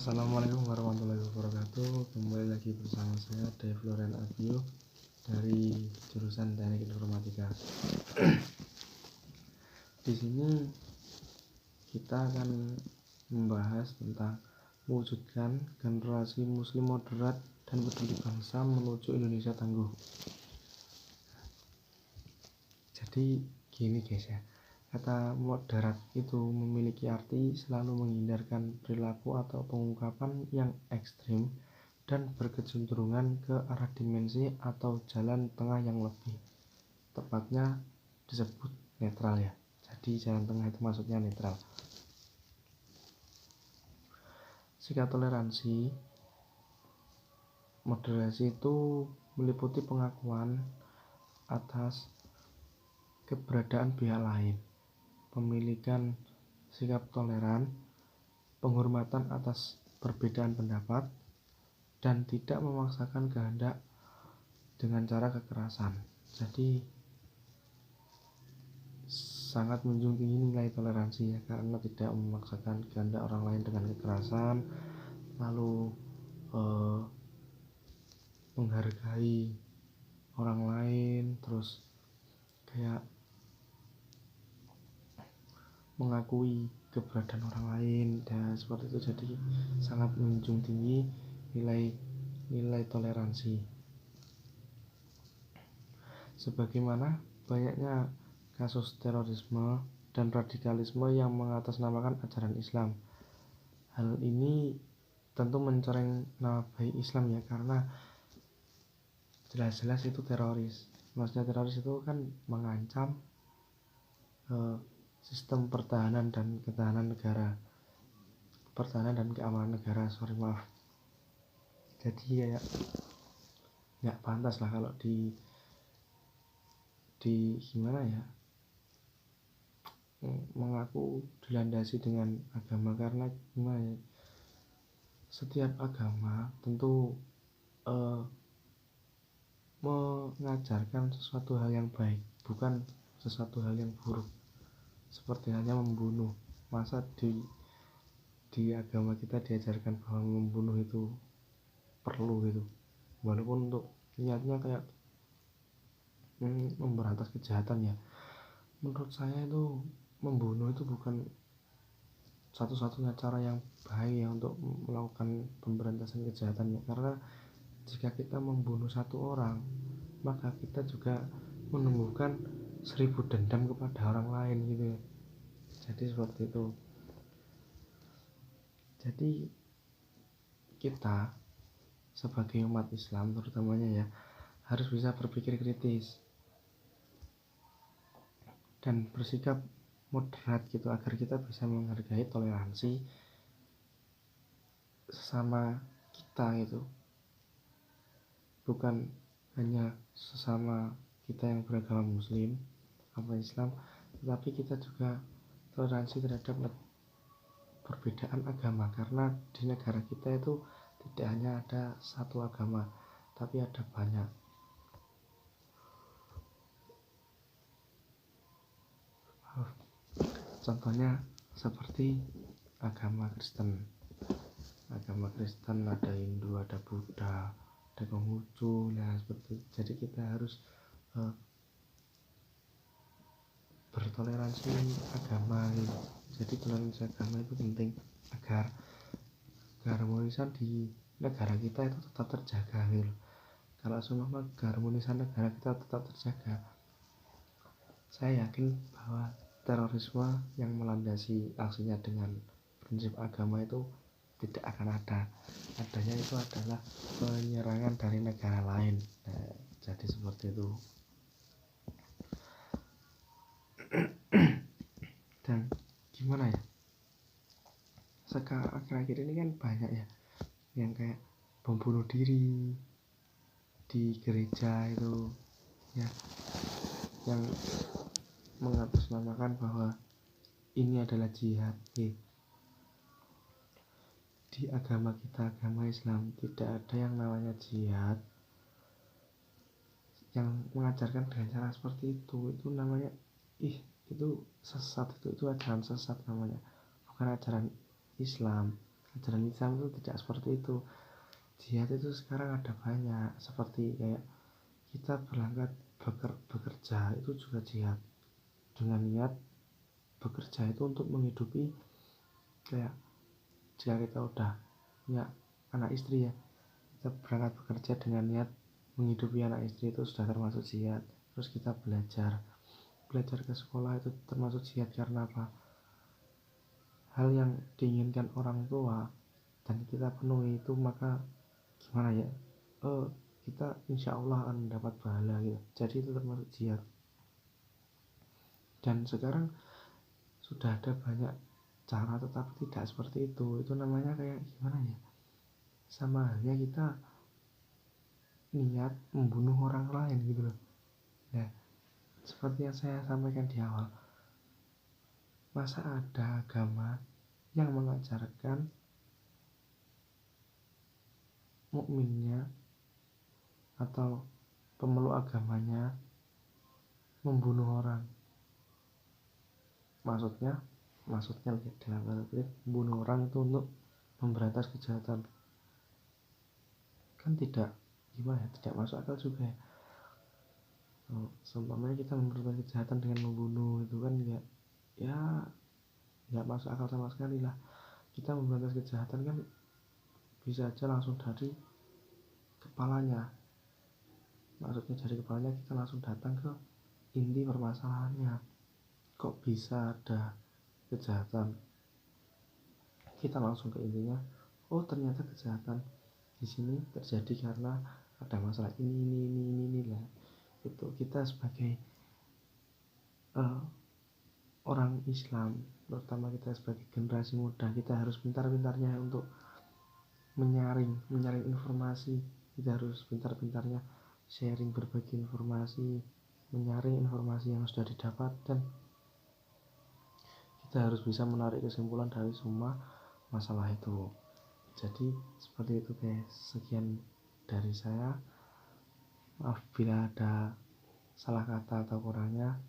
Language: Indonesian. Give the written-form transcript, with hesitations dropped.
Assalamualaikum warahmatullahi wabarakatuh. Kembali lagi bersama saya Devloren Abio dari jurusan Teknik Informatika. Di sini kita akan membahas tentang mewujudkan generasi muslim moderat dan peduli bangsa menuju Indonesia tangguh. Jadi gini guys ya, kata moderat itu memiliki arti selalu menghindarkan perilaku atau pengungkapan yang ekstrim dan berkecenderungan ke arah dimensi atau jalan tengah yang lebih tepatnya disebut netral ya. Jadi jalan tengah itu maksudnya netral. Sikap toleransi moderasi itu meliputi pengakuan atas keberadaan pihak lain, pemilikan sikap toleran, penghormatan atas perbedaan pendapat, dan tidak memaksakan kehendak dengan cara kekerasan. Jadi sangat menjunjung tinggi nilai toleransi ya, karena tidak memaksakan kehendak orang lain dengan kekerasan, lalu menghargai orang lain, terus kayak mengakui keberadaan orang lain dan seperti itu. Jadi sangat menjunjung tinggi nilai toleransi. Sebagaimana banyaknya kasus terorisme dan radikalisme yang mengatasnamakan ajaran Islam. Hal ini tentu mencoreng nama baik Islam ya, karena jelas-jelas itu teroris. Maksudnya teroris itu kan mengancam sistem pertahanan dan ketahanan negara, pertahanan dan keamanan negara. Jadi ya nggak pantas lah kalau di gimana ya, mengaku dilandasi dengan agama, karena gimana ya, setiap agama tentu mengajarkan sesuatu hal yang baik, bukan sesuatu hal yang buruk, seperti halnya membunuh. Masa di agama kita diajarkan bahwa membunuh itu perlu gitu, walaupun untuk niatnya kayak memberantas kejahatan ya. Menurut saya itu membunuh itu bukan satu-satunya cara yang baik ya untuk melakukan pemberantasan kejahatan ya, karena jika kita membunuh satu orang, maka kita juga menumbuhkan 1000 dendam kepada orang lain gitu ya. Jadi seperti itu. Jadi kita sebagai umat Islam terutamanya ya, harus bisa berpikir kritis dan bersikap moderat gitu, agar kita bisa menghargai toleransi sesama kita gitu, bukan hanya sesama kita yang beragama muslim atau Islam, tetapi kita juga toleransi terhadap perbedaan agama, karena di negara kita itu tidak hanya ada satu agama, tapi ada banyak. Contohnya seperti agama Kristen. Agama Kristen ada Hindu, ada Buddha, ada Konghucu, nah seperti itu. Jadi kita harus bertoleransi agama gitu. Jadi toleransi agama itu penting agar keharmonisan di negara kita itu tetap terjaga gitu. Kalau semua keharmonisan negara kita tetap terjaga, saya yakin bahwa terorisme yang melandasi aksinya dengan prinsip agama itu tidak akan ada. Adanya itu adalah penyerangan dari negara lain. Nah, jadi seperti itu. Dan gimana ya, sekarang akhir-akhir ini kan banyak ya yang kayak bom bunuh diri di gereja itu ya, yang mengatasnamakan bahwa ini adalah jihad. Di agama kita, agama Islam, tidak ada yang namanya jihad yang mengajarkan dengan cara seperti itu. Itu namanya itu sesat, itu ajaran sesat namanya, bukan ajaran Islam. ajaran Islam itu tidak seperti itu. Jihad itu sekarang ada banyak, seperti kayak kita berangkat bekerja itu juga jihad, dengan niat bekerja itu untuk menghidupi. Kayak jika kita udah punya anak istri ya, kita berangkat bekerja dengan niat menghidupi anak istri, itu sudah termasuk jihad. Terus kita belajar ke sekolah itu termasuk jihad. Karena apa? Hal yang diinginkan orang tua dan kita penuhi itu, maka gimana ya, kita insya Allah akan mendapat pahala gitu. Jadi itu termasuk jihad. Dan sekarang sudah ada banyak cara, tetapi tidak seperti itu namanya kayak gimana ya, sama halnya kita niat membunuh orang lain gitu loh. Ya, seperti yang saya sampaikan di awal, masa ada agama yang mengajarkan mukminnya atau pemeluk agamanya membunuh orang? Maksudnya dalam arti membunuh orang itu untuk memberantas kejahatan. Kan tidak, gimana ya, tidak masuk akal juga ya. Seumpamanya kita memberantas kejahatan dengan membunuh, itu kan ya nggak masuk akal sama sekali lah. Kita memberantas kejahatan kan bisa aja langsung dari kepalanya. Maksudnya dari kepalanya kita langsung datang ke inti permasalahannya. Kok bisa ada kejahatan? Kita langsung ke intinya. Oh, ternyata kejahatan di sini terjadi karena ada masalah ini lah. Itu kita sebagai orang Islam, terutama kita sebagai generasi muda, kita harus pintar-pintarnya untuk menyaring informasi. Kita harus pintar-pintarnya sharing, berbagi informasi, menyaring informasi yang sudah didapat, dan kita harus bisa menarik kesimpulan dari semua masalah itu. Jadi seperti itu guys. Sekian dari saya. Maaf bila ada salah kata atau kurangnya.